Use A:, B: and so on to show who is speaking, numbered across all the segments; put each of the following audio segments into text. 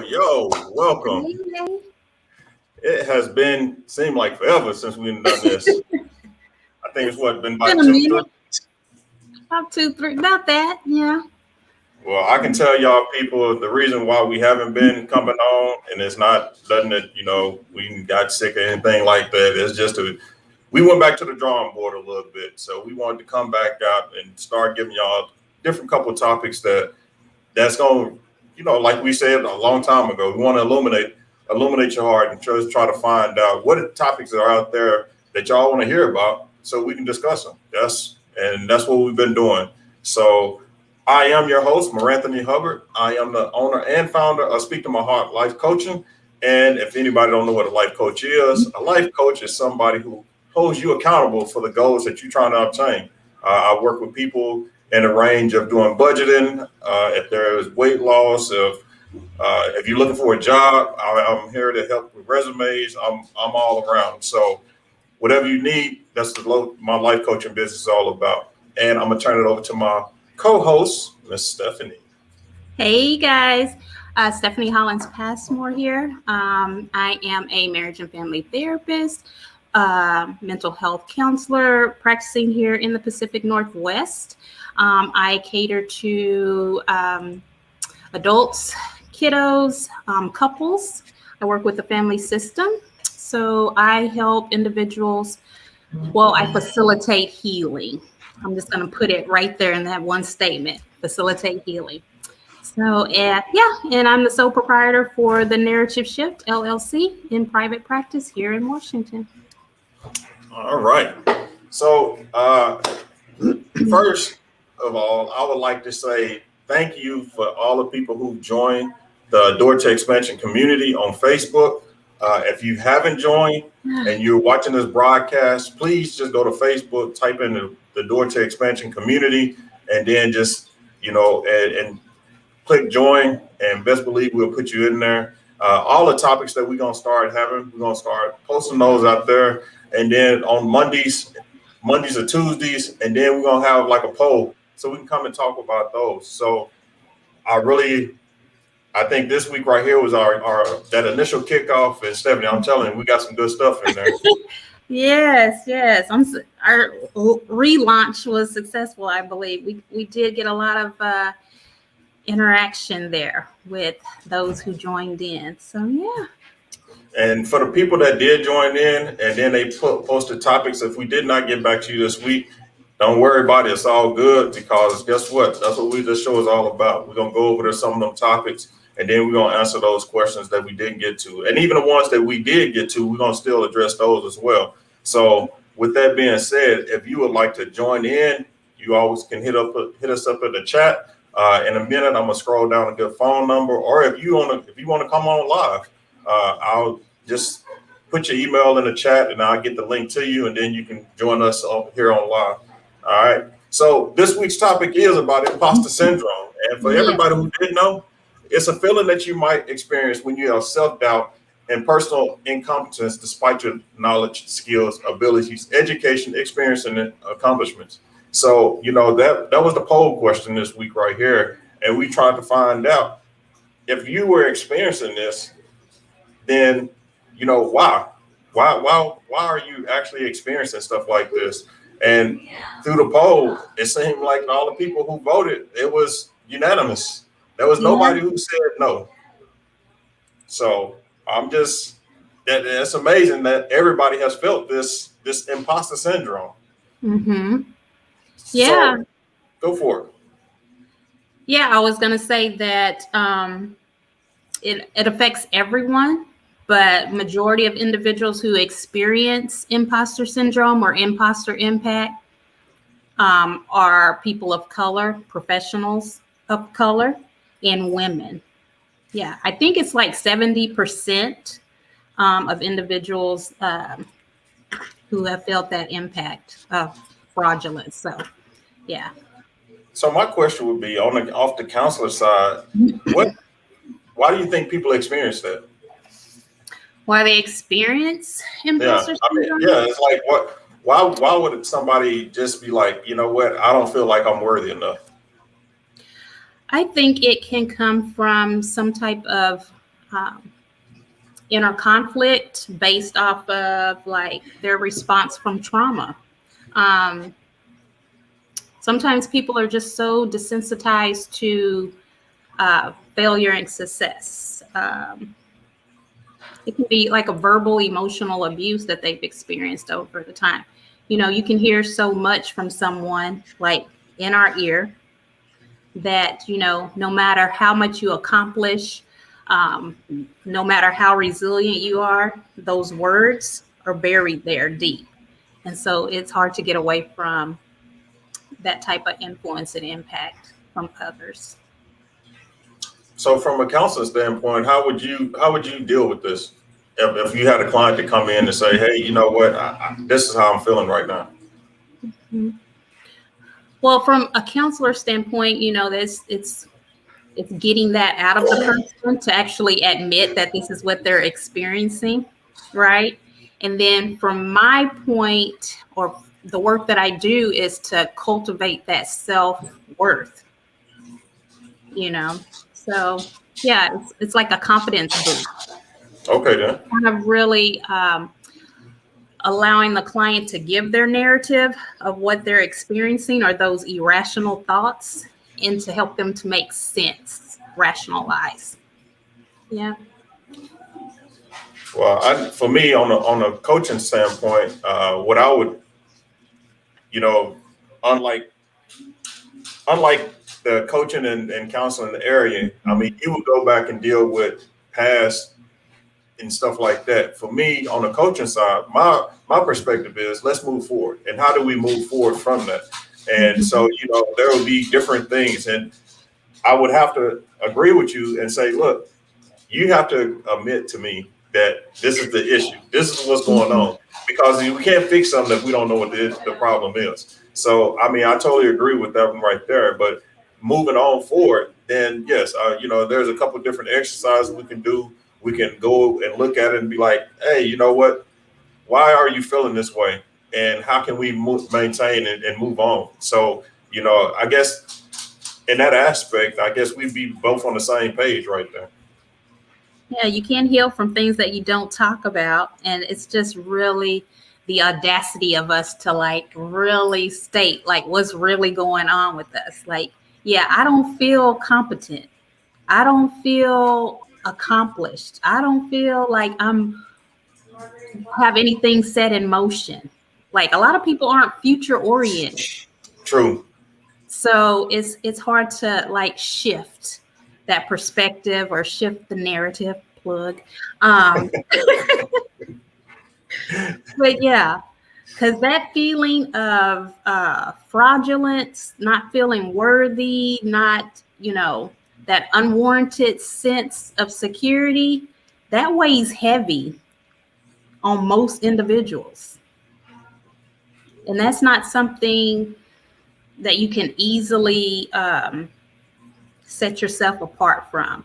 A: Yo, welcome. It has seemed like forever since we've done this. I think it's been about 2, 3.
B: About 2, 3, about that, yeah.
A: Well, I can tell y'all people the reason why we haven't been coming on, and it's not nothing that, we got sick or anything like that. It's just we went back to the drawing board a little bit. So we wanted to come back out and start giving y'all different couple of topics that's going to, like we said a long time ago, we want to illuminate your heart and just try to find out what topics are out there that y'all want to hear about so we can discuss them. That's what we've been doing. So I am your host, Maranthony Hubbard. I am the owner and founder of Speak to My Heart Life Coaching. And if anybody don't know what a life coach is, a life coach is somebody who holds you accountable for the goals that you're trying to obtain. I work with people in a range of doing budgeting. If there is weight loss, if you're looking for a job, I'm here to help with resumes. I'm all around. So whatever you need, that's my life coaching business is all about. And I'm gonna turn it over to my co-host, Miss Stephanie.
B: Hey guys, Stephanie Hollins Passmore here. I am a marriage and family therapist, mental health counselor, practicing here in the Pacific Northwest. I cater to adults, kiddos, couples. I work with the family system. So I help individuals, I facilitate healing. I'm just going to put it right there in that one statement, facilitate healing. So, and I'm the sole proprietor for the Narrative Shift LLC in private practice here in Washington.
A: All right. So first of all, I would like to say thank you for all the people who joined the Door to Expansion community on Facebook. If you haven't joined and you're watching this broadcast, please just go to Facebook, type in the Door to Expansion community, and then just, and click join, and best believe we'll put you in there. All the topics that we're going to start having, we're going to start posting those out there. And then on Mondays or Tuesdays, and then we're going to have like a poll so we can come and talk about those. So I think this week right here was our that initial kickoff. And Stephanie, I'm telling you, we got some good stuff in there.
B: Yes. Our relaunch was successful, I believe. We did get a lot of interaction there with those who joined in. So, yeah.
A: And for the people that did join in and then they posted topics, if we did not get back to you this week, don't worry about it. It's all good, because guess what? That's what this show is all about. We're going to go over to some of them topics, and then we're going to answer those questions that we didn't get to. And even the ones that we did get to, we're going to still address those as well. So with that being said, if you would like to join in, you always can hit us up in the chat. In a minute, I'm going to scroll down a good phone number. Or if you want to come on live, I'll just put your email in the chat and I'll get the link to you, and then you can join us here on live. All right. So this week's topic is about imposter syndrome. And for everybody who didn't know, it's a feeling that you might experience when you have self-doubt and personal incompetence despite your knowledge, skills, abilities, education, experience, and accomplishments. So, that was the poll question this week right here. And we tried to find out if you were experiencing this, then, why? Why are you actually experiencing stuff like this? And through the poll, it seemed like all the people who voted, it was unanimous. There was
B: Yeah.
A: nobody who said no. So I'm just it's amazing that everybody has felt this imposter syndrome.
B: Mm-hmm. Yeah.
A: So go for it.
B: Yeah, I was gonna say that it affects everyone, but majority of individuals who experience imposter syndrome or imposter impact are people of color, professionals of color, and women. Yeah, I think it's like 70% of individuals who have felt that impact of fraudulence. So, yeah.
A: So my question would be on the off the counselor side, what why do you think people experience that?
B: Why they experience
A: Yeah.
B: imposter
A: I mean,
B: syndrome?
A: yeah, it's like why would somebody just be like, you know what, I don't feel like I'm worthy enough?
B: I think it can come from some type of um, inner conflict based off of like their response from trauma. Um, Sometimes people are just so desensitized to failure and success. It can be like a verbal, emotional abuse that they've experienced over the time. You know, you can hear so much from someone like in our ear that, you know, no matter how much you accomplish, um, no matter how resilient you are, those words are buried there deep. And so it's hard to get away from that type of influence and impact from others.
A: So from a counseling standpoint, how would you deal with this? If you had a client to come in and say, hey, you know what, this is how I'm feeling right now.
B: Mhm. Well, from a counselor standpoint, you know, it's getting that out of the person to actually admit that this is what they're experiencing, right? And then from my point, or the work that I do is to cultivate that self-worth, you know. So yeah, it's like a confidence boost,
A: Okay then.
B: kind of really allowing the client to give their narrative of what they're experiencing or those irrational thoughts, and to help them to make sense, rationalize. Yeah.
A: Well, for me on a coaching standpoint, what I would, you know, unlike unlike the coaching and counseling area, I mean, you would go back and deal with past and stuff like that. For me, on the coaching side, my perspective is let's move forward, and how do we move forward from that? And so,
B: Mhm.
A: you know, there will be different things, and I would have to agree with you and say, look, you have to admit to me that this is the issue. This is what's going
B: Mhm.
A: on, because we can't fix something if we don't know what the problem is. So, I mean, I totally agree with that one right there. But moving on forward, then yes, you know, there's a couple different exercises we can do. We can go and look at it and be like, hey, you know what? Why are you feeling this way? And how can we maintain and move on? So, you know, I guess in that aspect, I guess we'd be both on the same page right there.
B: Yeah, you can't heal from things that you don't talk about. And it's just really the audacity of us to like really state like what's really going on with us. Like, yeah, I don't feel competent. I don't feel accomplished. I don't feel like I'm have anything set in motion. Like a lot of people aren't future oriented.
A: True.
B: So it's hard to like shift that perspective or shift the narrative plug. Um, but yeah, because that feeling of fraudulence, not feeling worthy, not, you know, that unwarranted sense of security, that weighs heavy on most individuals. And that's not something that you can easily set yourself apart from.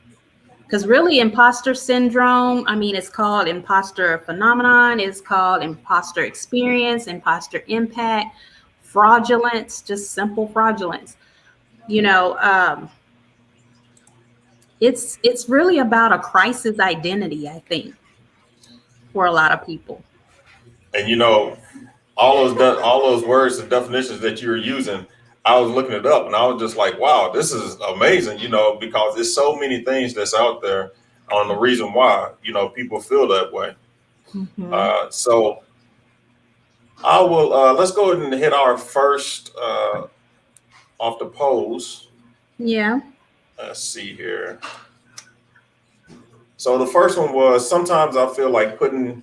B: Because really, imposter syndrome, I mean, it's called imposter phenomenon, it's called imposter experience, imposter impact, fraudulence, just simple fraudulence. You know, it's really about a crisis identity, I think, for a lot of people.
A: And you know, all those words and definitions that you're using, I was looking it up and I was just like, wow, this is amazing, because there's so many things that's out there on the reason why, people feel that way.
B: Mm-hmm.
A: So I will, let's go ahead and hit our first off the pose.
B: Yeah.
A: Let's see here. So the first one was sometimes I feel like putting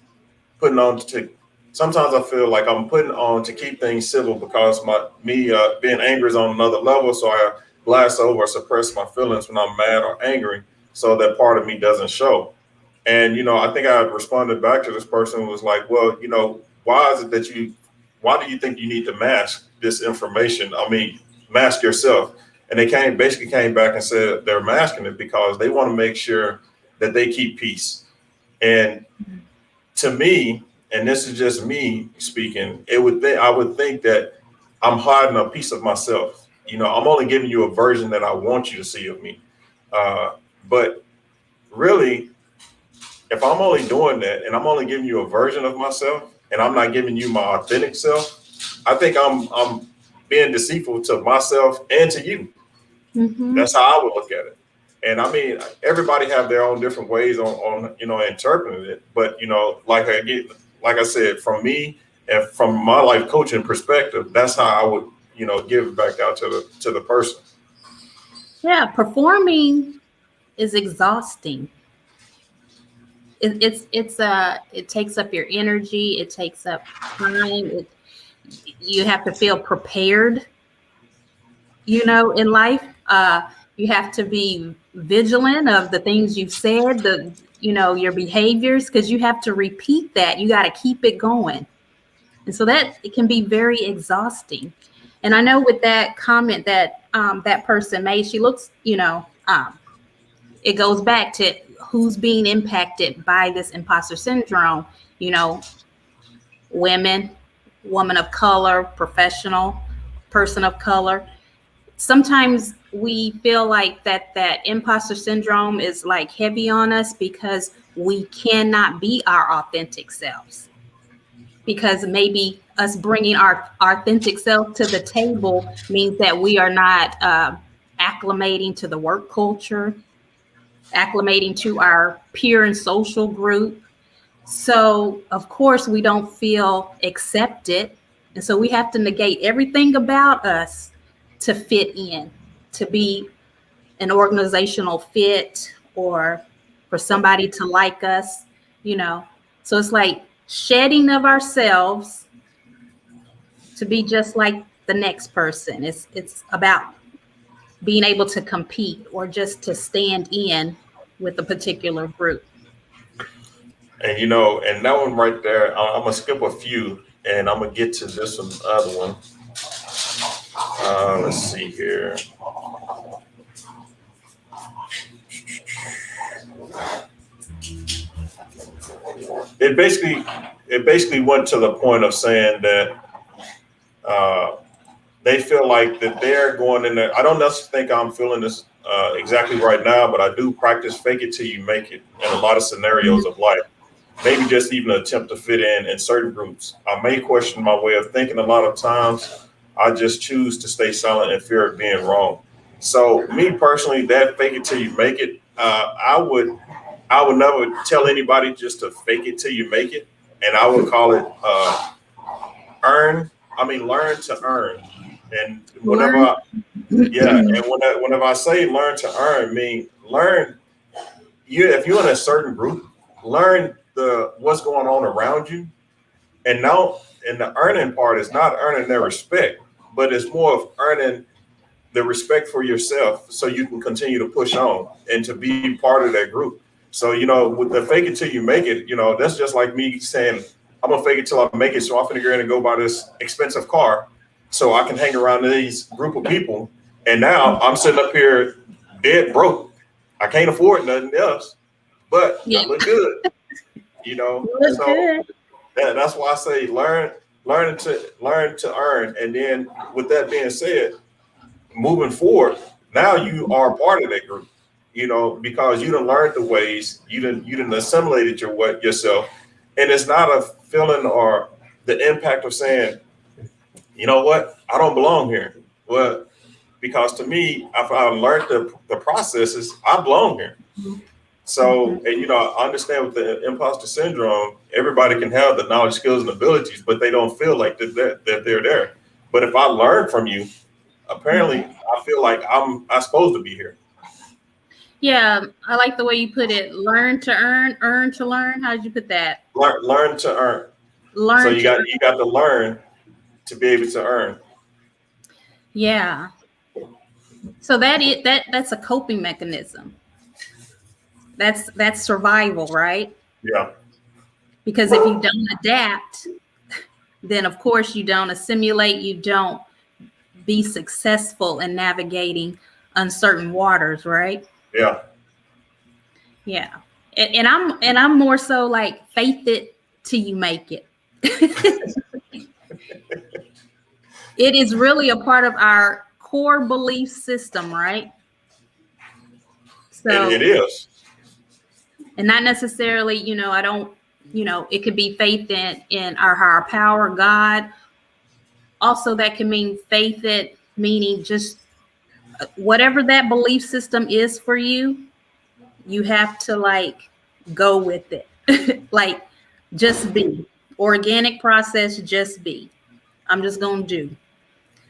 A: on to sometimes I feel like I'm putting on to keep things civil because me being angry is on another level. So I glass over or suppress my feelings when I'm mad or angry so that part of me doesn't show. And, I think I responded back to this person who was like, well, why is it why do you think you need to mask this information? I mean, mask yourself. And they basically came back and said they're masking it because they want to make sure that they keep peace. And to me, and this is just me speaking, I would think that I'm hiding a piece of myself. I'm only giving you a version that I want you to see of me. But really, if I'm only doing that and I'm only giving you a version of myself and I'm not giving you my authentic self, I think I'm being deceitful to myself and to you.
B: Mm-hmm.
A: That's how I would look at it. And I mean, everybody have their own different ways on interpreting it. But like I said, from me and from my life coaching perspective, that's how I would give it back out to the person.
B: Yeah, performing is exhausting. It takes up your energy. It takes up time. You have to feel prepared. In life, you have to be vigilant of the things you've said, your behaviors, because you have to repeat that. You got to keep it going. And so that it can be very exhausting. And I know with that comment that that person made, she looks, it goes back to who's being impacted by this imposter syndrome, women, woman of color, professional, person of color. Sometimes we feel like that imposter syndrome is like heavy on us because we cannot be our authentic selves. Because maybe us bringing our authentic self to the table means that we are not acclimating to the work culture, acclimating to our peer and social group. So, of course, we don't feel accepted. And so we have to negate everything about us to fit in, to be an organizational fit or for somebody to like us. So it's like shedding of ourselves to be just like the next person. It's about being able to compete or just to stand in with a particular group.
A: And and that one right there, I'm gonna skip a few, and I'm gonna get to this other one. Let's see here. It basically went to the point of saying that they feel like that they're going in there. I don't necessarily think I'm feeling this exactly right now, but I do practice fake it till you make it in a lot of scenarios of life. Maybe just even attempt to fit in certain groups. I may question my way of thinking a lot of times. I just choose to stay silent in fear of being wrong. So me personally, that fake it till you make it, I would never tell anybody just to fake it till you make it. And I would call it learn to earn. And whenever I say learn to earn, mean learn if you're in a certain group, learn what's going on around you. And the earning part is not earning their respect, but it's more of earning the respect for yourself so you can continue to push on and to be part of that group. So, with the fake it till you make it, that's just like me saying, I'm gonna fake it till I make it. So I'm gonna go in and go buy this expensive car so I can hang around these group of people. And now I'm sitting up here dead broke. I can't afford nothing else, but I look good, So that's why I say learn to earn. And then with that being said, moving forward, now you are part of that group, because you done learned the ways, you done assimilated yourself. And it's not a feeling or the impact of saying, you know what, I don't belong here. Well, because to me, I learned the processes, I belong here. So, and I understand with the imposter syndrome, everybody can have the knowledge, skills, and abilities, but they don't feel like that they're there. But if I learn from you, apparently I feel like I'm supposed to be here.
B: Yeah, I like the way you put it. Learn to earn to learn. How did you put that?
A: Learn to earn.
B: Learn.
A: So you got to learn to be able to earn.
B: Yeah. So that's a coping mechanism. That's survival, right?
A: Yeah.
B: Because if you don't adapt, then of course you don't assimilate, you don't be successful in navigating uncertain waters, right?
A: Yeah.
B: Yeah. And I'm more so like faith it till you make it. It is really a part of our core belief system, right? So
A: it is.
B: And not necessarily, I don't, it could be faith in our higher power, God. Also, that can mean faith it, meaning just whatever that belief system is for you, you have to like go with it. Like just be. Organic process, just be. I'm just gonna do.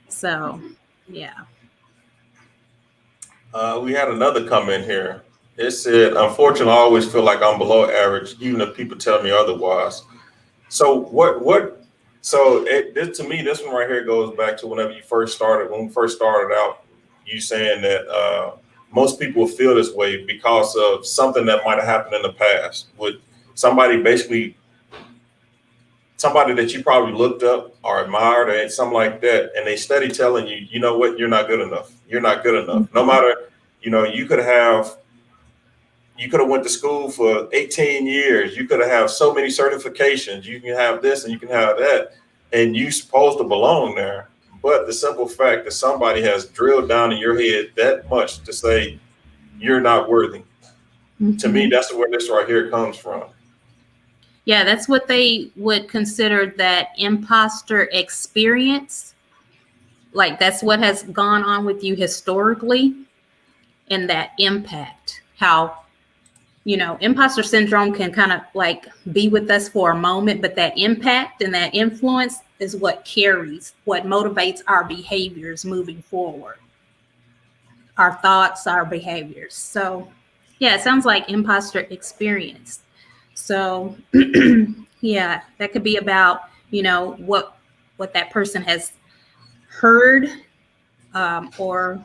B: So yeah.
A: We had another comment here. It said, unfortunately, I always feel like I'm below average, even if people tell me otherwise. So to me, this one right here goes back to when we first started out, you saying that most people feel this way because of something that might have happened in the past with somebody that you probably looked up or admired or something like that. And they steady telling you, you know what, you're not good enough. You're not good enough. No matter, you could have went to school for 18 years. You could have so many certifications. You can have this and you can have that. And you're supposed to belong there. But the simple fact that somebody has drilled down in your head that much to say you're not worthy. To me, that's where this right here comes from.
B: Yeah, that's what they would consider that imposter experience. Like that's what has gone on with you historically, and that impact. How, imposter syndrome can kind of like be with us for a moment, but that impact and that influence is what motivates our behaviors moving forward. Our thoughts, our behaviors. So yeah, it sounds like imposter experience. So yeah, that could be about, what that person has heard or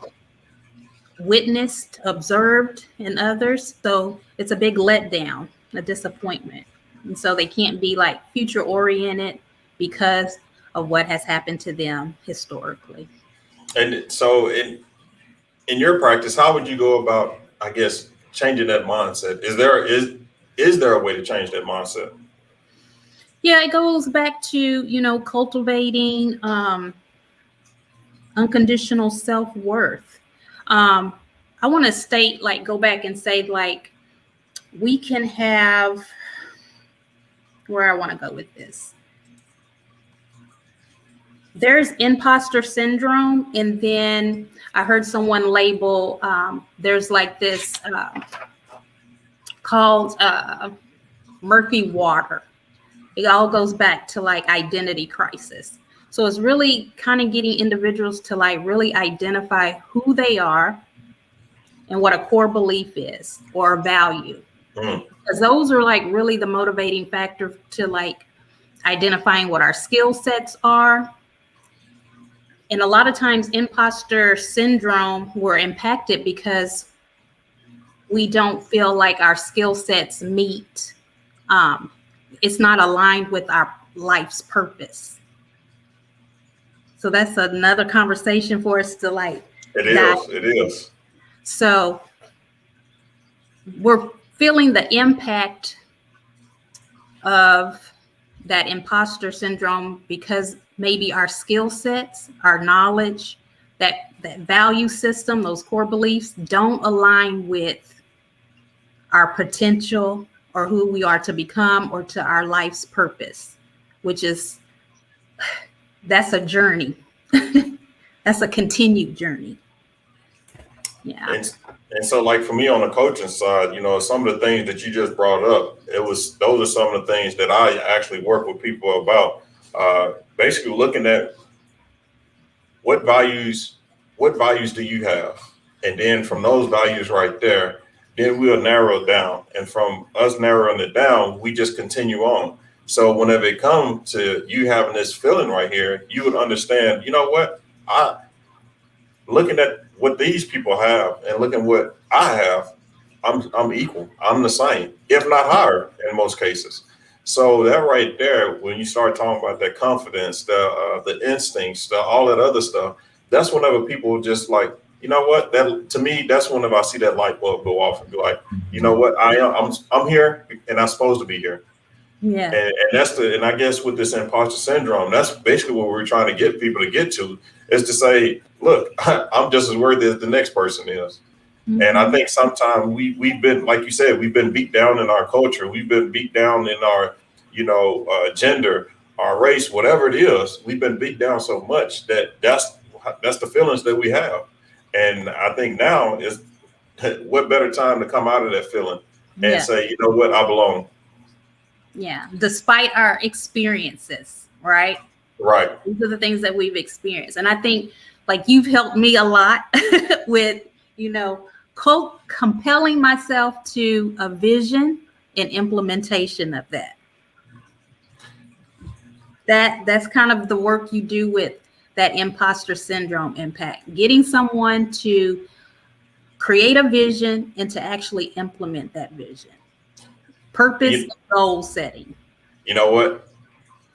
B: witnessed, observed in others. So it's a big letdown, a disappointment. And so they can't be like future oriented because of what has happened to them historically.
A: And so in your practice, how would you go about, I guess, changing that mindset? Is there a way to change that mindset?
B: Yeah, it goes back to, cultivating unconditional self-worth. I want to go back and say, like, we can have, where I want to go with this. There's imposter syndrome, and then I heard someone label, there's like this called murky water. It all goes back to like identity crisis. So it's really kind of getting individuals to like really identify who they are and what a core belief is or a value. Because those are like really the motivating factor to like identifying what our skill sets are. And a lot of times imposter syndrome, we're impacted because we don't feel like our skill sets meet. It's not aligned with our life's purpose. So that's another conversation for us to like.
A: It is.
B: So we're feeling the impact of that imposter syndrome because maybe our skill sets, our knowledge, that value system, those core beliefs don't align with our potential or who we are to become or to our life's purpose, which is that's a journey. That's a continued journey. Yeah.
A: And so like for me on the coaching side, some of the things that you just brought up, those are some of the things that I actually work with people about. Basically looking at what values do you have? And then from those values right there, then we'll narrow it down. And from us narrowing it down, we just continue on. So whenever it comes to you having this feeling right here, you would understand, you know what? Looking at what these people have and looking what I have, I'm equal. I'm the same, if not higher in most cases. So that right there, when you start talking about that confidence, the instincts, all that other stuff, that's whenever people just like, you know what? That to me, that's whenever I see that light bulb go off and be like, you know what? I'm here and I'm supposed to be here.
B: Yeah.
A: And I guess with this imposter syndrome, that's basically what we're trying to get people to get to, is to say, look, I'm just as worthy as the next person is. Mm-hmm. And I think sometimes we've been, like you said, we've been beat down in our culture. We've been beat down in our, gender, our race, whatever it is. We've been beat down so much that's the feelings that we have. And I think now is what better time to come out of that feeling and say, you know what, I belong.
B: Yeah, despite our experiences, right?
A: Right.
B: These are the things that we've experienced. And I think like you've helped me a lot with, compelling myself to a vision and implementation of that. That's kind of the work you do with that imposter syndrome impact, getting someone to create a vision and to actually implement that vision. Purpose and goal setting.
A: You know what?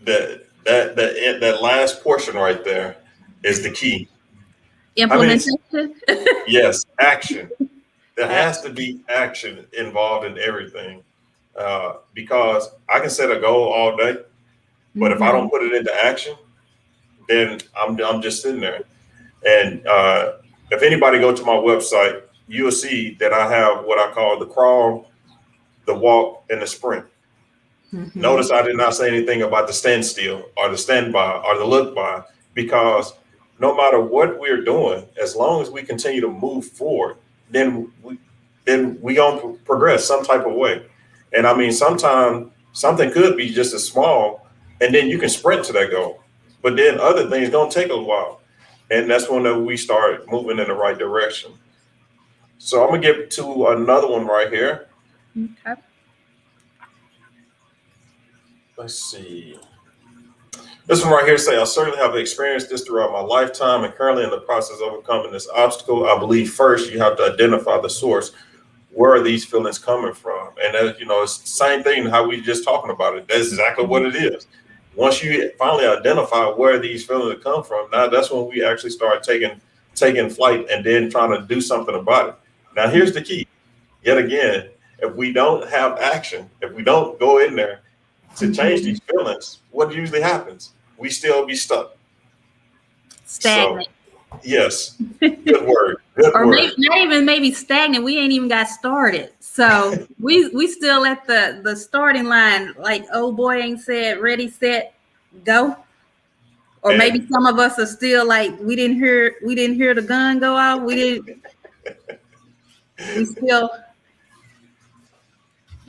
A: That last portion right there is the key.
B: Implementation.
A: Yes, action. There has to be action involved in everything, because I can set a goal all day, but if I don't put it into action, then I'm just sitting there. And if anybody go to my website, you'll see that I have what I call the crawl, the walk, and the sprint. Mm-hmm. Notice I did not say anything about the standstill or the standby or the look by, because no matter what we're doing, as long as we continue to move forward, then we gonna progress some type of way. And I mean, sometimes something could be just as small, and then you can sprint to that goal. But then other things don't take a while, and that's when we start moving in the right direction. So I'm gonna get to another one right here.
B: Okay.
A: Let's see. This one right here say, I certainly have experienced this throughout my lifetime and currently in the process of overcoming this obstacle. I believe first you have to identify the source. Where are these feelings coming from? And that, it's the same thing how we just talking about it. That's exactly what it is. Once you finally identify where these feelings come from, now that's when we actually start taking flight and then trying to do something about it. Now here's the key. Yet again, if we don't have action, if we don't go in there to change these feelings, what usually happens? We still be stuck.
B: Stagnant.
A: So, yes. Good word. Good
B: or
A: word.
B: Maybe, not even maybe stagnant. We ain't even got started. So we still at the starting line, like old boy ain't said, ready, set, go. Or maybe some of us are still like, we didn't hear the gun go off. We still.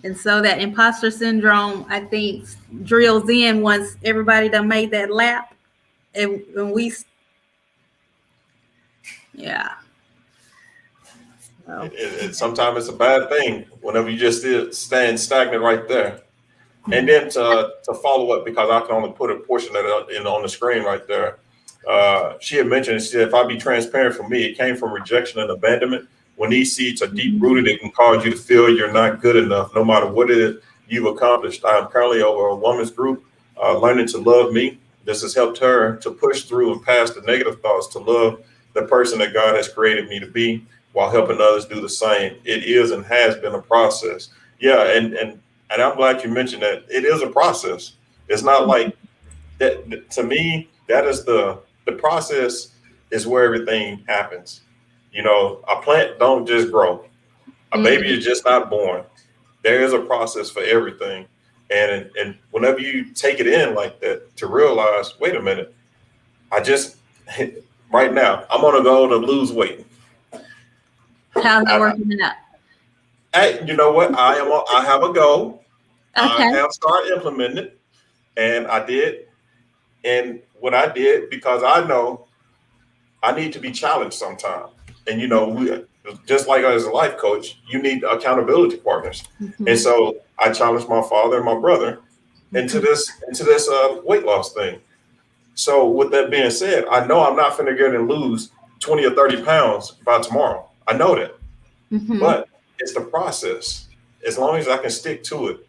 B: And so that imposter syndrome, I think, drills in once everybody done made that lap. And we, yeah. So.
A: Sometimes it's a bad thing whenever you just stand stagnant right there. And then to follow up, because I can only put a portion of it on the screen right there. She had mentioned, she said, if I be transparent, for me, it came from rejection and abandonment. When these seeds are deep rooted, it can cause you to feel you're not good enough, no matter what it is you've accomplished. I am currently over a woman's group, learning to love me. This has helped her to push through and pass the negative thoughts to love the person that God has created me to be, while helping others do the same. It is and has been a process. Yeah, and I'm glad you mentioned that. It is a process. It's not like that. To me, that is the process is where everything happens. A plant don't just grow. A baby is just not born. There is a process for everything. And whenever you take it in like that, to realize, wait a minute, I just right now I'm on a goal to lose weight.
B: How's that working out?
A: You know what? I have a goal. I
B: Okay.
A: have started implementing it, and I did. And what I did, because I know I need to be challenged sometime. And we just like as a life coach, you need accountability partners.
B: Mm-hmm.
A: And so I challenged my father and my brother into this weight loss thing. So with that being said, I know I'm not finna get and lose 20 or 30 pounds by tomorrow. I know that.
B: Mm-hmm.
A: But it's the process. As long as I can stick to it,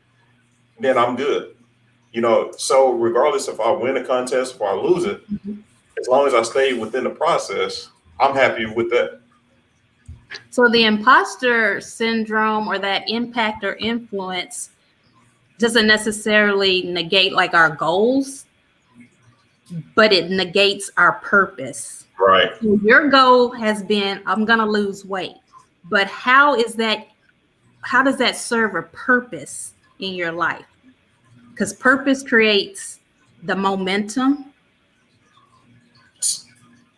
A: then I'm good. So regardless if I win a contest or I lose it, as long as I stay within the process, I'm happy with that.
B: So the imposter syndrome, or that impact or influence, doesn't necessarily negate like our goals, but it negates our purpose.
A: Right.
B: So your goal has been, I'm going to lose weight, but how does that serve a purpose in your life? Because purpose creates the momentum.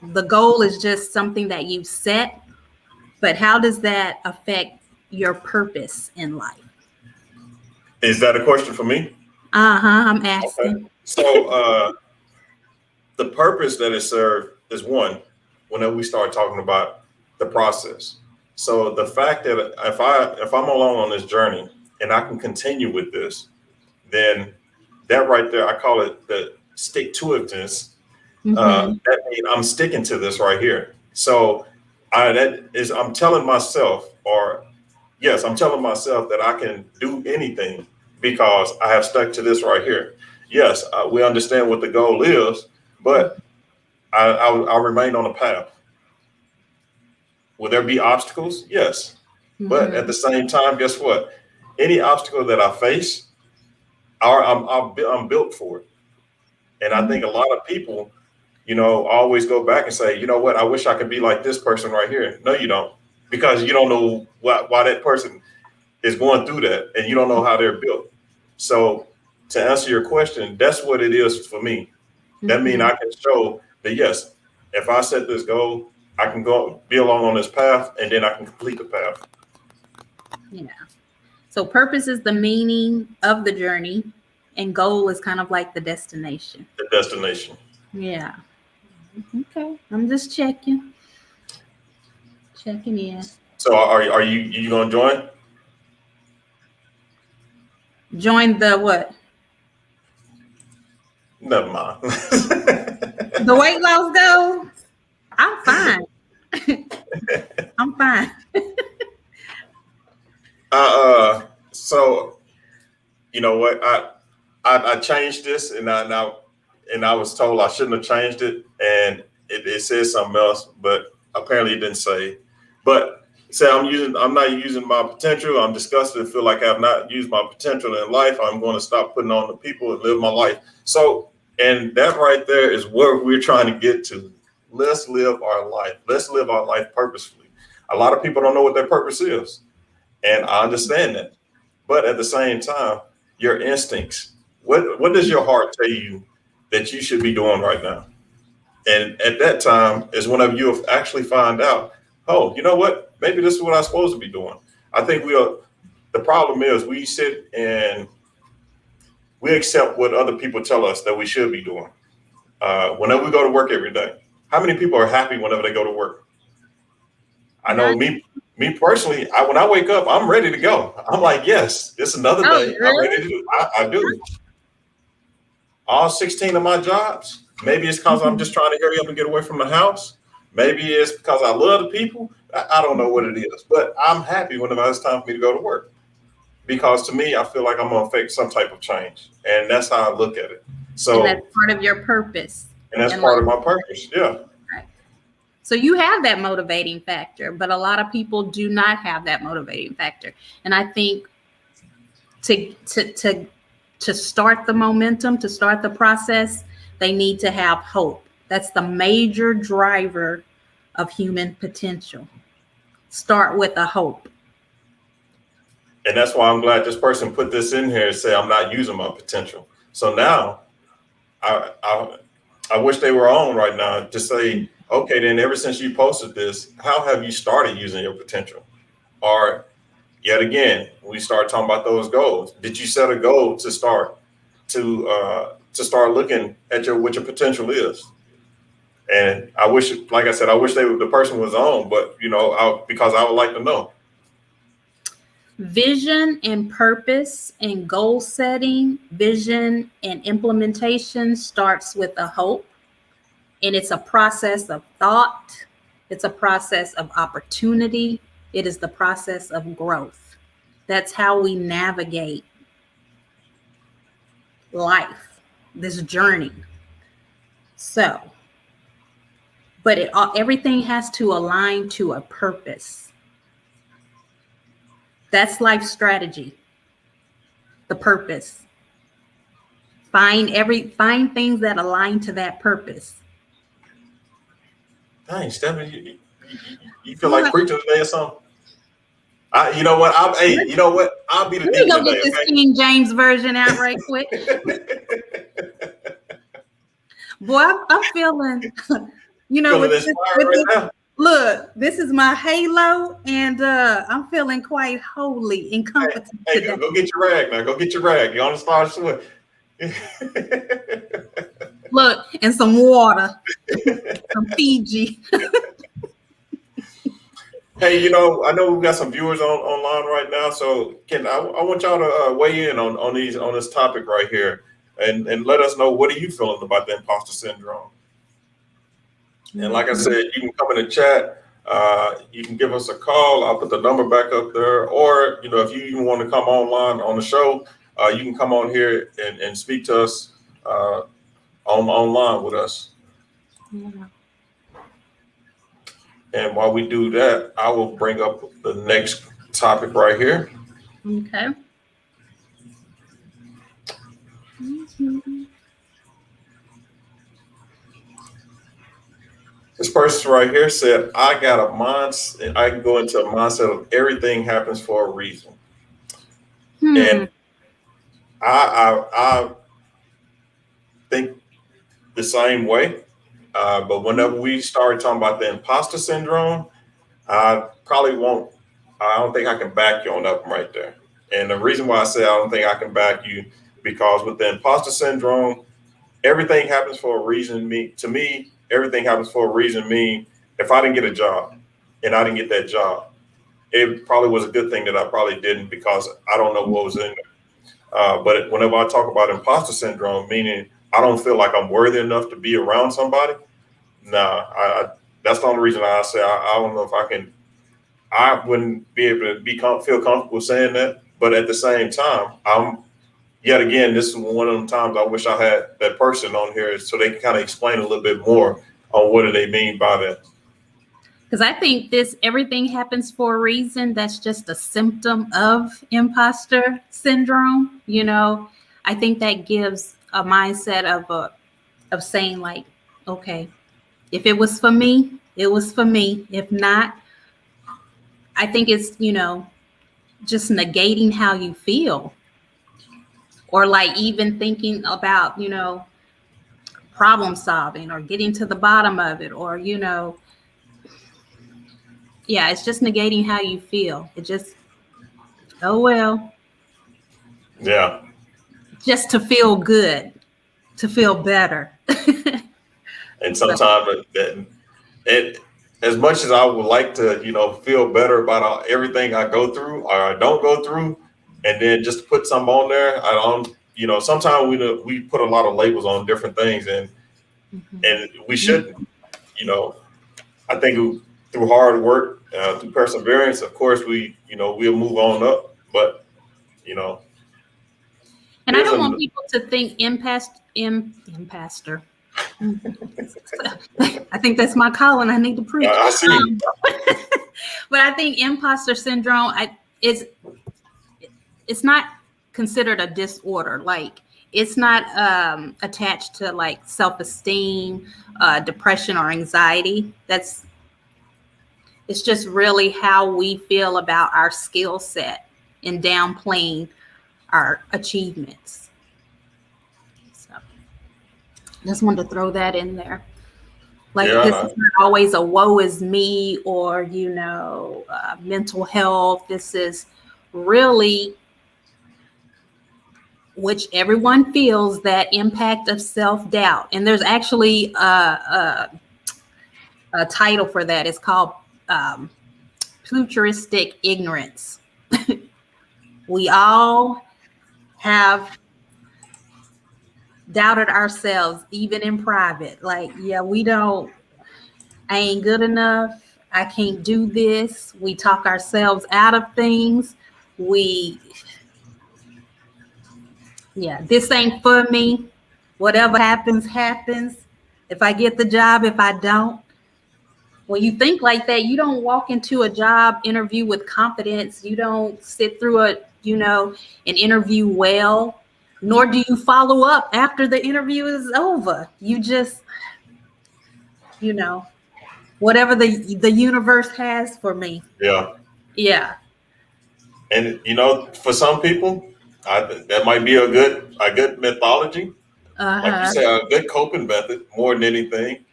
B: The goal is just something that you've set, but how does that affect your purpose in life?
A: Is that a question for me?
B: I'm asking.
A: Okay. So the purpose that it served is one, whenever we start talking about the process. So the fact that if I'm along on this journey and I can continue with this, then that right there, I call it the stick to itiveness. That means I'm sticking to this right here. So I'm telling myself, I'm telling myself that I can do anything because I have stuck to this right here. Yes, we understand what the goal is, but I'll remain on the path. Will there be obstacles? Yes. But at the same time, guess what? Any obstacle that I face, I'm built for it. And I think a lot of people, always go back and say, you know what, I wish I could be like this person right here. No, you don't, because you don't know why that person is going through that, and you don't know how they're built. So to answer your question, that's what it is for me. That means I can show that, yes, if I set this goal, I can go be along on this path, and then I can complete the path.
B: Yeah. So purpose is the meaning of the journey, and goal is kind of like the destination.
A: The destination.
B: Yeah. Okay. I'm just checking in.
A: So are you going to join?
B: Join the what?
A: Never mind.
B: The weight loss goal? I'm fine. I'm fine.
A: So you know what? I changed this, and I was told I shouldn't have changed it, and it says something else, but apparently it didn't say. But say I'm not using my potential. I'm disgusted and feel like I've not used my potential in life. I'm going to stop putting on the people and live my life. So, and that right there is where we're trying to get to. Let's live our life. Let's live our life purposefully. A lot of people don't know what their purpose is, and I understand that. But at the same time, your instincts. What does your heart tell you that you should be doing right now? And at that time is whenever you actually find out, oh, you know what? Maybe this is what I'm supposed to be doing. I think the problem is we sit and we accept what other people tell us that we should be doing. Whenever we go to work every day, how many people are happy whenever they go to work? I know me personally, when I wake up, I'm ready to go. I'm like, yes, it's another day.
B: Really?
A: I'm ready to do. I do. All 16 of my jobs. Maybe it's because I'm just trying to hurry up and get away from the house. Maybe it's because I love the people. I don't know what it is, but I'm happy whenever it's time for me to go to work, because to me, I feel like I'm going to affect some type of change, and that's how I look at it. So
B: and that's part of your purpose.
A: And that's part of my purpose. Yeah.
B: Right. So you have that motivating factor, but a lot of people do not have that motivating factor. And I think to start the momentum, to start the process, they need to have hope. That's the major driver of human potential. Start with a hope.
A: And that's why I'm glad this person put this in here and say I'm not using my potential. So now I wish they were on right now to say, okay, then ever since you posted this, how have you started using your potential? Or yet again, we start talking about those goals. Did you set a goal to start looking at what your potential is? And I wish, like I said, I wish the person was on, but because I would like to know.
B: Vision and purpose and goal setting, vision and implementation starts with a hope. And it's a process of thought. It's a process of opportunity. It is the process of growth. That's how we navigate life, this journey. So, but everything has to align to a purpose. That's life strategy. The purpose. Find things that align to that purpose.
A: Dang, Stephanie, you feel like preaching today or something? You know what? I'll be the
B: Let me
A: deacon
B: go
A: today.
B: get this
A: Okay?
B: King James version out right quick. Boy, I'm feeling,
A: Feeling inspired right now.
B: Look, this is my halo, and I'm feeling quite holy and competent today.
A: Go get your rag now. Go get your rag. You're on the start swim.
B: Look, and some water, some Fiji.
A: Hey, I know we've got some viewers online right now, so I want y'all to weigh in on this topic right here, and let us know, what are you feeling about the imposter syndrome? And like I said, you can come in the chat. You can give us a call. I'll put the number back up there, or if you even want to come online on the show, you can come on here and speak to us online with us.
B: Yeah.
A: And while we do that, I will bring up the next topic right here.
B: Okay.
A: This person right here said, I got a mindset. I can go into a mindset of everything happens for a reason. And I think the same way. But whenever we started talking about the imposter syndrome, I don't think I can back you on that one right there. And the reason why I say I don't think I can back you, because with the imposter syndrome, everything happens for a reason. To me, everything happens for a reason. If I didn't get a job and I didn't get that job, it probably was a good thing that I probably didn't, because I don't know what was in there. But whenever I talk about imposter syndrome, meaning I don't feel like I'm worthy enough to be around somebody, that's the only reason I say I don't know if I can. I wouldn't be able to feel comfortable saying that. But at the same time, yet again, this is one of them times I wish I had that person on here so they can kind of explain a little bit more on what do they mean by that.
B: Because I think everything happens for a reason. That's just a symptom of imposter syndrome. I think that gives a mindset of saying, like, okay, if it was for me, it was for me. If not, I think it's, just negating how you feel, or like even thinking about, problem solving or getting to the bottom of it, or, it's just negating how you feel. It just, oh, well.
A: Yeah.
B: Just to feel good, to feel better.
A: And sometimes as much as I would like to, feel better about everything I go through or I don't go through, and then just put some on there, I don't, sometimes we put a lot of labels on different things, and we shouldn't. I think through hard work, through perseverance, of course, we'll move on up. But
B: and I don't want people to think imposter. I think that's my calling. I need to preach.
A: I see.
B: But I think imposter syndrome it's not considered a disorder. Like, it's not attached to like self-esteem, depression, or anxiety. It's just really how we feel about our skill set. and downplaying our achievements. So just wanted to throw that in there. Like, this is not always a woe is me or, mental health. This is really, which everyone feels, that impact of self-doubt. And there's actually a title for that. It's called futuristic ignorance. We all have doubted ourselves, even in private. Like, I ain't good enough. I can't do this. We talk ourselves out of things. This ain't for me. Whatever happens, happens. If I get the job, if I don't. When you think like that, you don't walk into a job interview with confidence. You don't sit through an interview well, nor do you follow up after the interview is over. You just, whatever the universe has for me.
A: Yeah.
B: Yeah.
A: And for some people, that might be a good methodology. Like you say, a good coping method more than anything.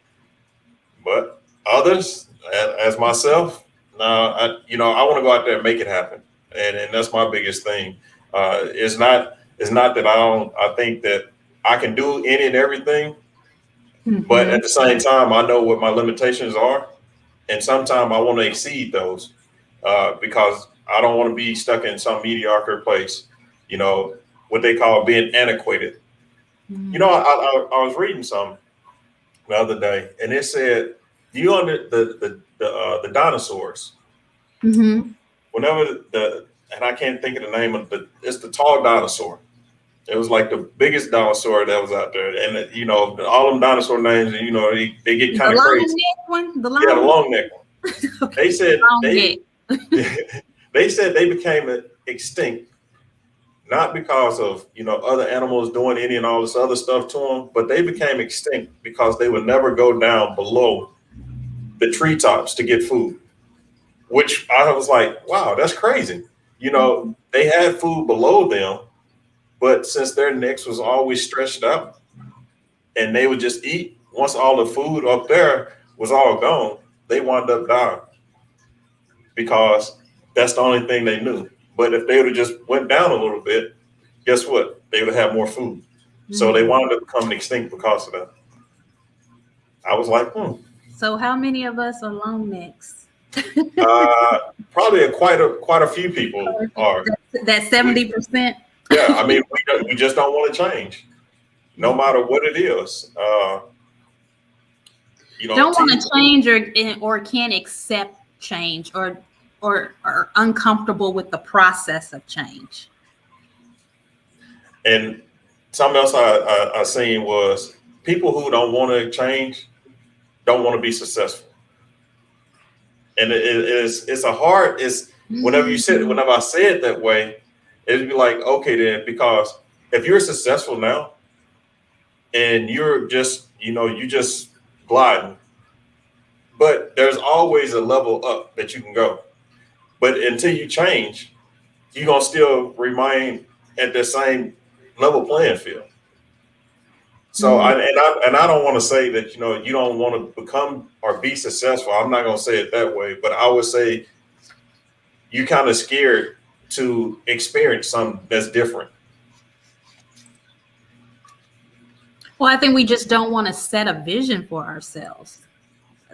A: But others, as myself, I want to go out there and make it happen, and that's my biggest thing. It's not that I think that I can do any and everything, but at the same time, I know what my limitations are, and sometimes I want to exceed those because I don't want to be stuck in some mediocre place. What they call being antiquated. I was reading some the other day, and it said, you under the dinosaurs. Whenever and I can't think of the name of it's the tall dinosaur. It was like the biggest dinosaur that was out there, and all them dinosaur names, they get kind of crazy. The long neck one. Okay. They said they said they became extinct. Not because of, other animals doing any and all this other stuff to them, but they became extinct because they would never go down below the treetops to get food, which I was like, wow, that's crazy. They had food below them, but since their necks was always stretched out and they would just eat, once all the food up there was all gone, they wound up dying because that's the only thing they knew. But if they would have just went down a little bit, guess what? They would have more food. So they wound up becoming extinct because of that. I was like,
B: So how many of us are long necks?
A: Probably quite a few people are.
B: That 70%?
A: Yeah, I mean, we just don't want to change, no matter what it is.
B: Don't want to change or can't accept change or are uncomfortable with the process of change.
A: And something else I seen was people who don't want to change don't want to be successful. And it's whenever I say it that way, it'd be like, okay, then, because if you're successful now and you're just, you just gliding, but there's always a level up that you can go. But until you change, you're going to still remain at the same level playing field. So I don't want to say that, you don't want to become or be successful. I'm not going to say it that way, but I would say you're kind of scared to experience something that's different.
B: Well, I think we just don't want to set a vision for ourselves.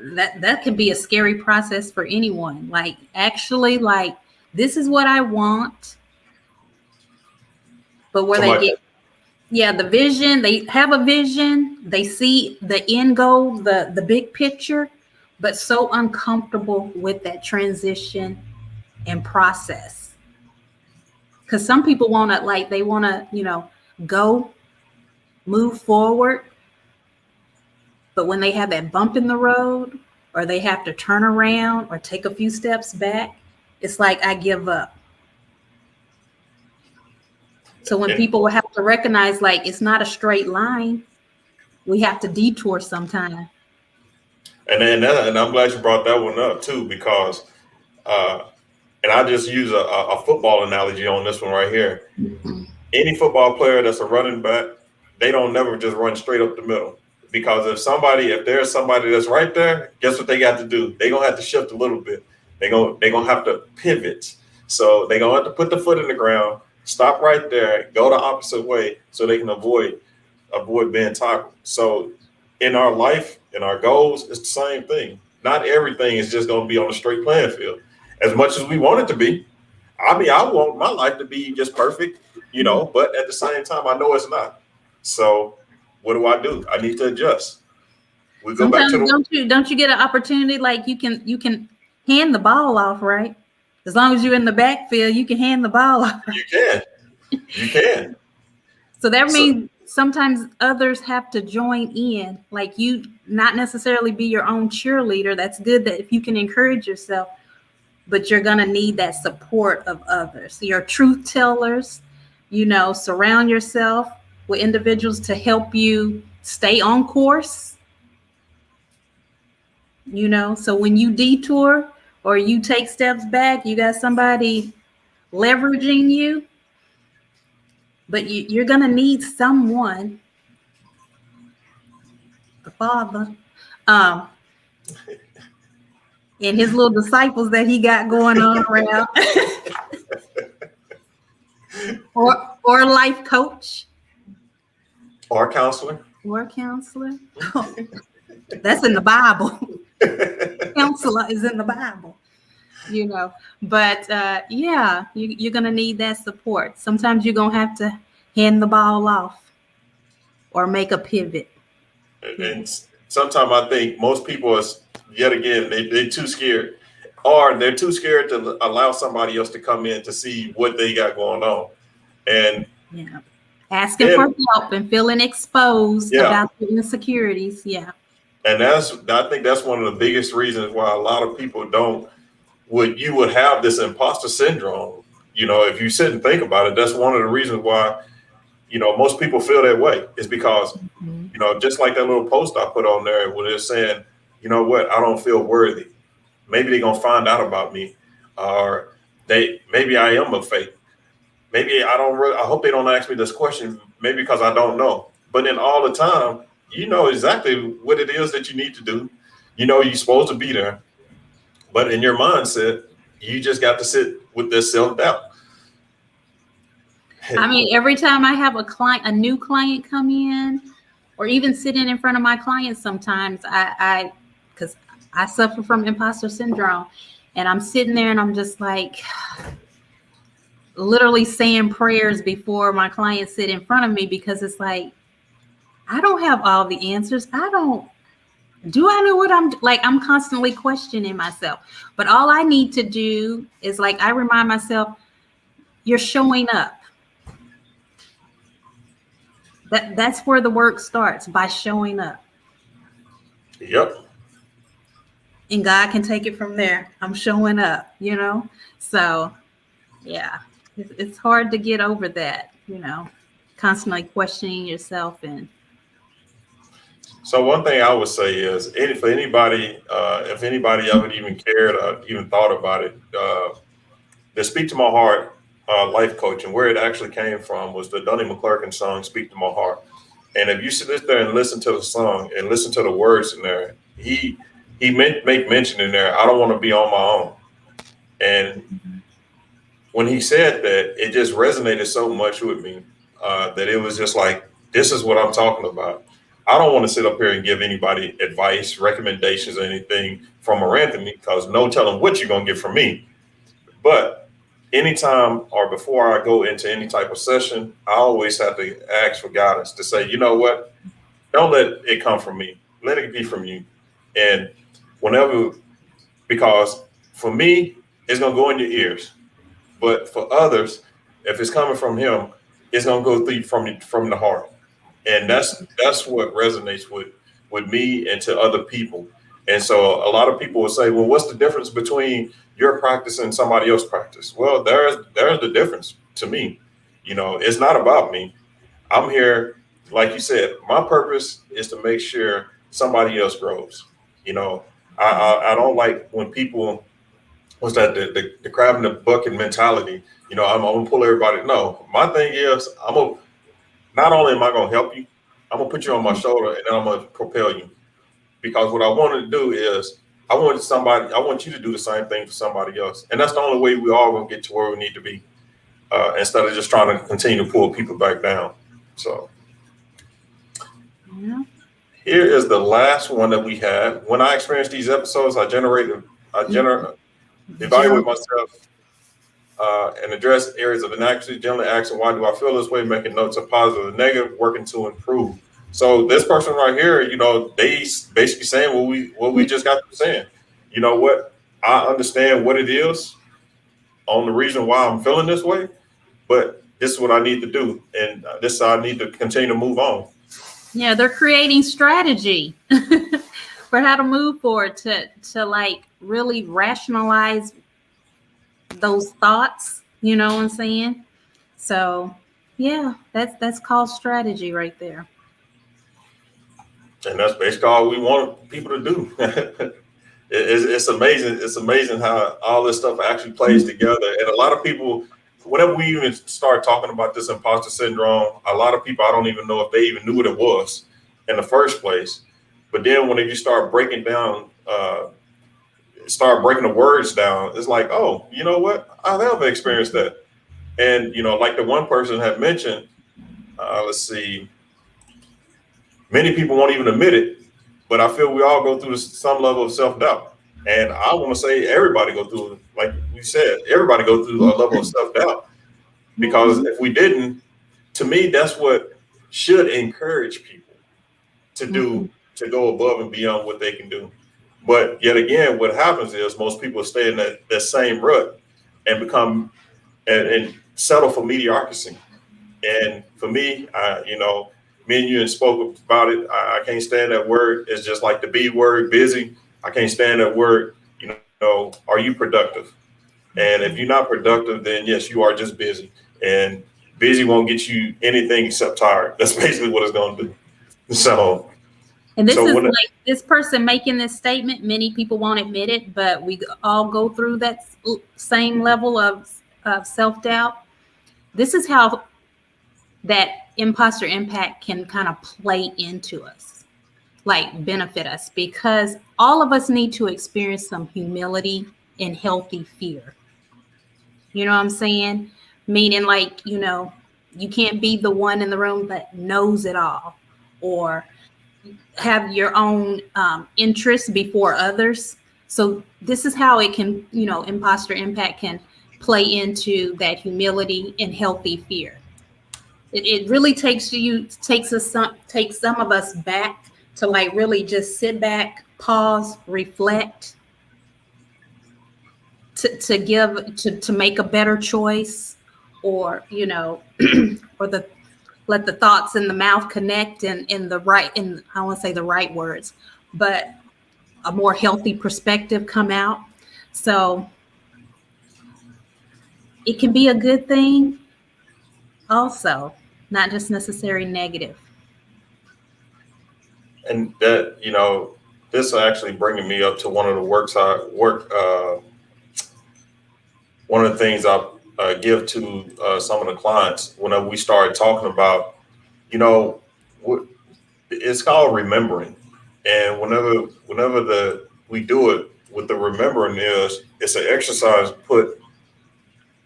B: That can be a scary process for anyone. Like, actually, like, this is what I want. But where they get, the vision, they have a vision, they see the end goal, the big picture, but so uncomfortable with that transition and process. Because some people they want to, go, move forward. But when they have that bump in the road, or they have to turn around or take a few steps back, it's like, I give up. So when people will have to recognize, like, it's not a straight line, we have to detour sometime.
A: And I'm glad you brought that one up too, because And I just use a football analogy on this one right here.
B: Mhm.
A: Any football player that's a running back, they don't never just run straight up the middle. Because if there's somebody that's right there, guess what they got to do? They're gonna have to shift a little bit. They're gonna have to pivot. So they're gonna have to put the foot in the ground, stop right there, go the opposite way so they can avoid being tackled. So in our life, in our goals, it's the same thing. Not everything is just gonna be on a straight playing field. As much as we want it to be. I mean, I want my life to be just perfect, but at the same time, I know it's not. So what do? I need to adjust. We go back to
B: Sometimes don't you get an opportunity like you can hand the ball off, right? As long as you're in the backfield, you can hand the ball off.
A: you can.
B: So that
A: So
B: means sometimes others have to join in, like you not necessarily be your own cheerleader. That's good that if you can encourage yourself, but you're going to need that support of others. Your truth tellers, surround yourself with individuals to help you stay on course, so when you detour or you take steps back, you got somebody leveraging you, but you're going to need someone, the Father, um, and his little disciples that he got going on around, or a life coach,
A: our counselor.
B: or a counselor. That's in the Bible. Counselor is in the Bible, But yeah, you're gonna need that support. Sometimes you're gonna have to hand the ball off or make a pivot.
A: And sometimes I think most people are, yet again, they're too scared, or they're too scared to allow somebody else to come in to see what they got going on. And
B: Yeah, asking for help and feeling exposed
A: Yeah.
B: about the insecurities. Yeah.
A: And I think that's one of the biggest reasons why a lot of people you would have this imposter syndrome. If you sit and think about it, that's one of the reasons why, most people feel that way, is because, just like that little post I put on there where they're saying, you know what, I don't feel worthy. Maybe they're going to find out about me, or maybe I am a fake. Maybe I hope they don't ask me this question, maybe because I don't know. But then all the time, you know exactly what it is that you need to do. You're supposed to be there. But in your mindset, you just got to sit with this self-doubt.
B: I mean, every time I have a new client come in, or even sitting in front of my clients, sometimes because I suffer from imposter syndrome, and I'm sitting there and I'm just like literally saying prayers before my clients sit in front of me, because it's like, I don't have all the answers. I know what I'm constantly questioning myself. But all I need to do is, like, I remind myself, you're showing up. That's where the work starts, by showing up.
A: Yep.
B: And God can take it from there. I'm showing up, So yeah, it's hard to get over that, constantly questioning yourself. And
A: So one thing I would say is, for anybody, if anybody ever even cared or even thought about it, the Speak to My Heart life coach, and where it actually came from was the Donnie McClurkin song, Speak to My Heart. And if you sit there and listen to the song and listen to the words in there, he make mention in there, I don't want to be on my own. And when he said that, it just resonated so much with me that it was just like, this is what I'm talking about. I don't want to sit up here and give anybody advice, recommendations, or anything from a random, because no telling what you're going to get from me. But anytime or before I go into any type of session, I always have to ask for guidance to say, you know what, don't let it come from me. Let it be from you. And because for me, it's going to go in your ears. But for others, if it's coming from him, it's going to go through from the heart. And that's what resonates with me and to other people. And so a lot of people will say, well, what's the difference between your practice and somebody else's practice? Well, there's the difference to me. It's not about me. I'm here, like you said, my purpose is to make sure somebody else grows. I don't like when people what's that? The crab in the bucket mentality. You know, I'm gonna pull everybody. No, my thing is, I'm gonna not only am I gonna help you, I'm gonna put you on my shoulder and then I'm gonna propel you. Because what I want to do is I want you to do the same thing for somebody else. And that's the only way we all gonna get to where we need to be. Instead of just trying to continue to pull people back down. So
B: Yeah.
A: here is the last one that we had. When I experienced these episodes, I evaluate myself and address areas of inaccuracy, generally asking why do I feel this way, making notes of positive and negative, working to improve. So this person right here, you know, they basically saying what we just got to saying. You know what? I understand what it is on the reason why I'm feeling this way, but this is what I need to do, and this I need to continue to move on.
B: Yeah, they're creating strategy for how to move forward to like really rationalize those thoughts. You know what I'm saying? So yeah, that's called strategy right there.
A: And that's basically all we want people to do. It's amazing. It's amazing how all this stuff actually plays together. And a lot of people, whenever we even start talking about this imposter syndrome, a lot of people, I don't even know if they even knew what it was in the first place. But then when you start breaking down, start breaking the words down, it's like, oh, you know what? I have experienced that. And, you know, like the one person had mentioned, let's see, many people won't even admit it, but I feel we all go through some level of self-doubt. And I want to say everybody go through, like we said, everybody go through a level of self-doubt. Because if we didn't, to me, that's what should encourage people to do, to go above and beyond what they can do. But yet again, what happens is most people stay in that same rut and become and settle for mediocrity. And for me, you know, me and you spoke about it. I can't stand that word. It's just like the B word, busy. I can't stand that word. You know, are you productive? And if you're not productive, then yes, you are just busy. And busy won't get you anything except tired. That's basically what it's going to do. So,
B: and this is like this person making this statement. Many people won't admit it, but we all go through that same level of self-doubt. This is how that imposter impact can kind of play into us, like benefit us, because all of us need to experience some humility and healthy fear. You know what I'm saying? Meaning, like, you know, you can't be the one in the room that knows it all or have your own interests before others. So this is how it can, you know, imposter impact can play into that humility and healthy fear. It really takes some of us back to like really just sit back, pause, reflect, to make a better choice, or you know, or let the thoughts in the mouth connect in the right, in I won't say the right words, but a more healthy perspective come out. So it can be a good thing also, not just necessarily negative.
A: and that, you know, this is actually bringing me up to one of the one of the things I give to some of the clients whenever we start talking about, you know, it's called remembering. And whenever we do it with the remembering is, it's an exercise put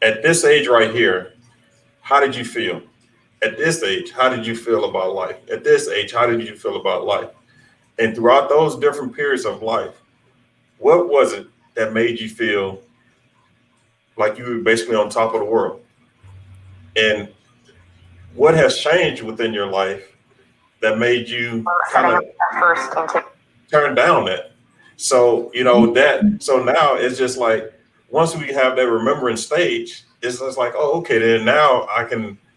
A: at this age right here. How did you feel? At this age, how did you feel about life? At this age, how did you feel about life? And throughout those different periods of life, what was it that made you feel like you were basically on top of the world? And what has changed within your life that made you kind of turn down that? So, you know, so now it's just like, once we have that remembering stage, it's just like, oh, okay, then now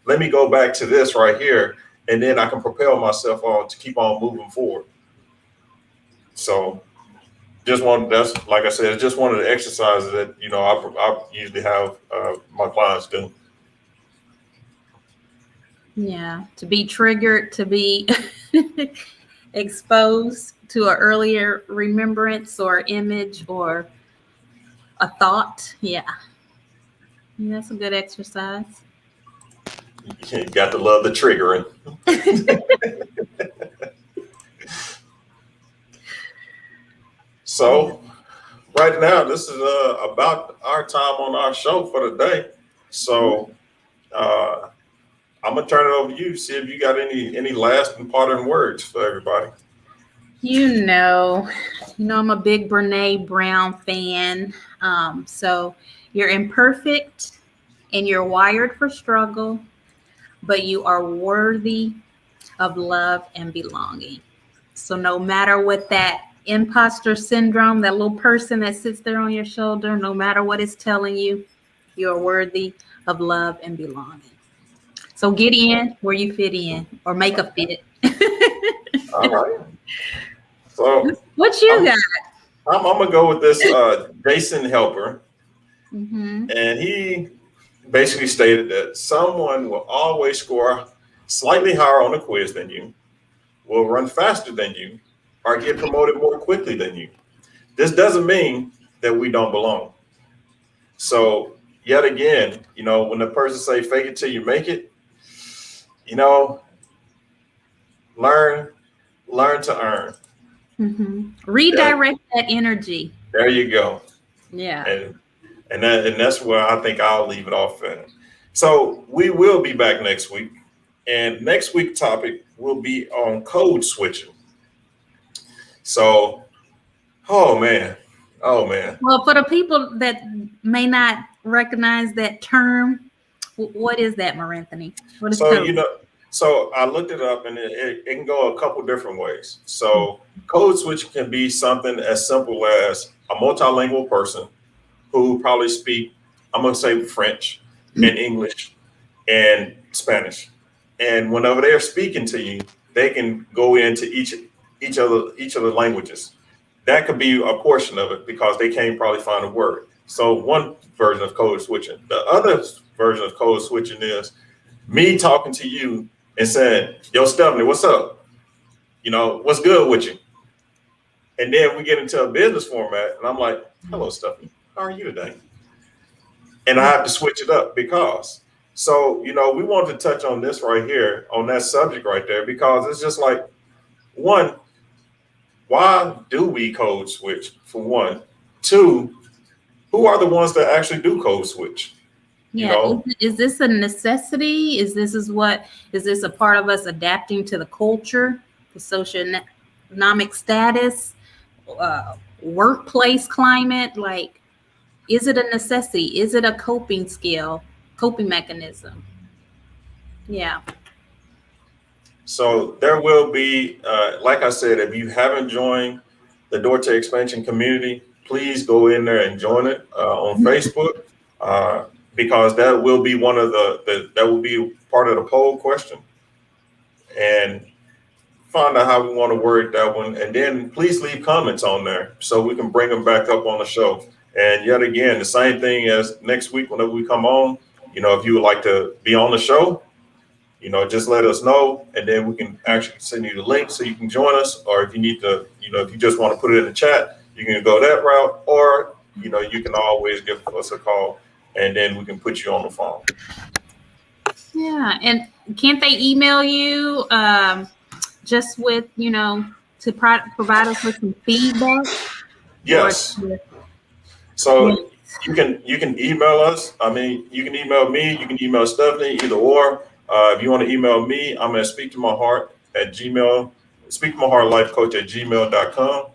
A: let me go back to this right here, and then I can propel myself on to keep on moving forward. So that's, like I said, it's just one of the exercises that, you know, I usually have my clients do.
B: Yeah, to be triggered, to be exposed to an earlier remembrance or image or a thought. Yeah, that's a good exercise.
A: You got to love the triggering. So right now, this is about our time on our show for the day. So I'm gonna turn it over to you. See if you got any last and parting words for everybody.
B: You know, I'm a big Brene Brown fan. So you're imperfect and you're wired for struggle, but you are worthy of love and belonging. So no matter what that imposter syndrome, that little person that sits there on your shoulder, no matter what it's telling you, you're worthy of love and belonging. So get in where you fit in or make a fit.
A: All right. So
B: What you got?
A: I'm gonna go with this Jason Helper,
B: Mm-hmm.
A: and he basically stated that someone will always score slightly higher on a quiz than you, will run faster than you, or get promoted more quickly than you. This doesn't mean that we don't belong. So yet again, when the person say fake it till you make it, learn to earn.
B: Mm-hmm. Redirect that energy.
A: There you go.
B: Yeah.
A: And that's where I think I'll leave it off at. So we will be back next week. And next week's topic will be on code switching. So, oh man.
B: Well, for the people that may not recognize that term, what is that, Maranthony? What is code?
A: So I looked it up, and it can go a couple different ways. So code switch can be something as simple as a multilingual person who probably speak, I'm going to say French and English and Spanish. And whenever they're speaking to you, they can go into each of the languages. That could be a portion of it because they can't probably find a word. So one version of code switching. The other version of code switching is me talking to you and saying, yo, Stephanie, what's up? What's good with you? And then we get into a business format and I'm like, hello, Stephanie, how are you today? And I have to switch it up because, we wanted to touch on this right here, on that subject right there, because it's just like, one, why do we code switch, for one? Two, who are the ones that actually do code switch?
B: Yeah. Is this a necessity? Is this a part of us adapting to the culture, the socioeconomic status, workplace climate? Like, is it a necessity? Is it a coping mechanism? Yeah.
A: So there will be, like I said, if you haven't joined the Dorte Expansion community, please go in there and join it on Facebook. Because that will be one of that will be part of the poll question, and find out how we want to word that one. And then please leave comments on there so we can bring them back up on the show. And yet again, the same thing as next week, whenever we come on, if you would like to be on the show, just let us know. And then we can actually send you the link so you can join us. Or if you need to, if you just want to put it in the chat, you can go that route. Or, you can always give us a call, and then we can put you on the phone.
B: Yeah. And can't they email you just with, to provide us with some feedback?
A: Yes. So you can email us. I mean, you can email me, you can email Stephanie, either or. If you want to email me, I'm at speaktomyheart@gmail, speaktomyheartlifecoach@gmail.com.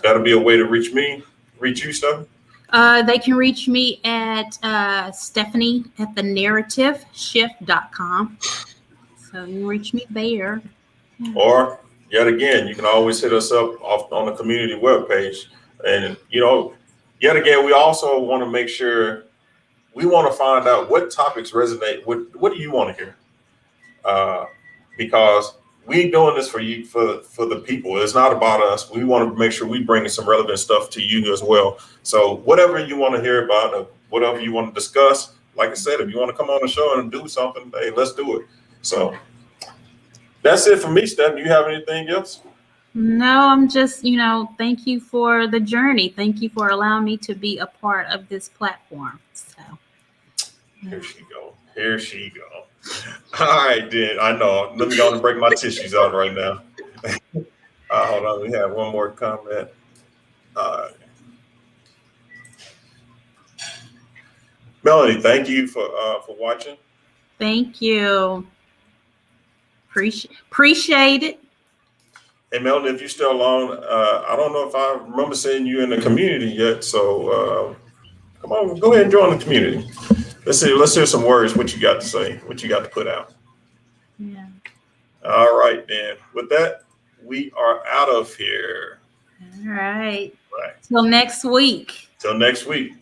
A: That'll be a way to reach you, Stephanie.
B: They can reach me at Stephanie at thenarrativeshift.com. So you can reach me there. Yeah.
A: Or yet again, you can always hit us up on the community webpage. And, yet again, we also want to make sure we want to find out what topics resonate. What do you want to hear? Because we doing this for you, for the people. It's not about us. We want to make sure we bring some relevant stuff to you as well. So whatever you want to hear about, whatever you want to discuss, like I said, if you want to come on the show and do something, hey, let's do it. So that's it for me, Steph. Do you have anything else?
B: No, I'm just, thank you for the journey. Thank you for allowing me to be a part of this platform. So,
A: Here she go. Here she go. All right, then. I know. Let me go and break my tissues out right now. Hold on. We have one more comment. Melanie, thank you for watching.
B: thank you. Appreciate it.
A: Hey, Melanie, if you're still on, I don't know if I remember seeing you in the community yet. So come on, go ahead and join the community. Let's see. Let's hear some words. What you got to say? What you got to put out?
B: Yeah.
A: All right, then. With that, we are out of here.
B: All right.
A: Right.
B: Till next week.
A: Till next week.